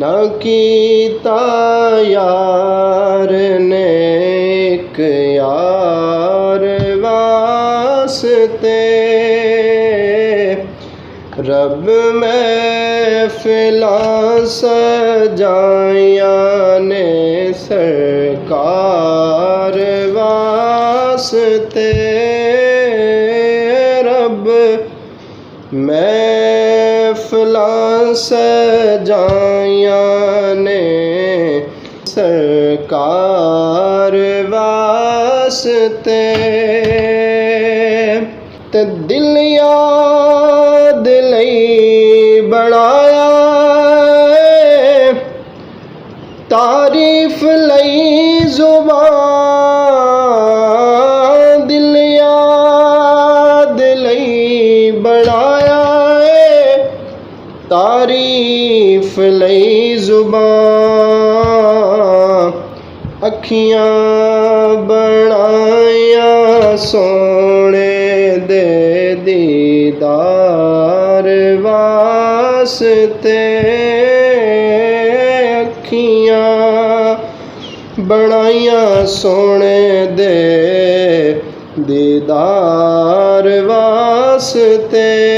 ना कीता यार नेक यार वास्ते। रब महफिलां सजाइयां ने सरकार वास्ते। रब महफिलां सजाइयां ने सरकार वास्ते। ते दिल याद लई बनाया तारीफ लई ज़ुबान। दिल याद लई बनाया तारीफ लई ज़ुबान। अखियां बनाइयां सोने दे दीदार वास्ते। अखियां बनाइयां सोने दे दीदार वास्ते।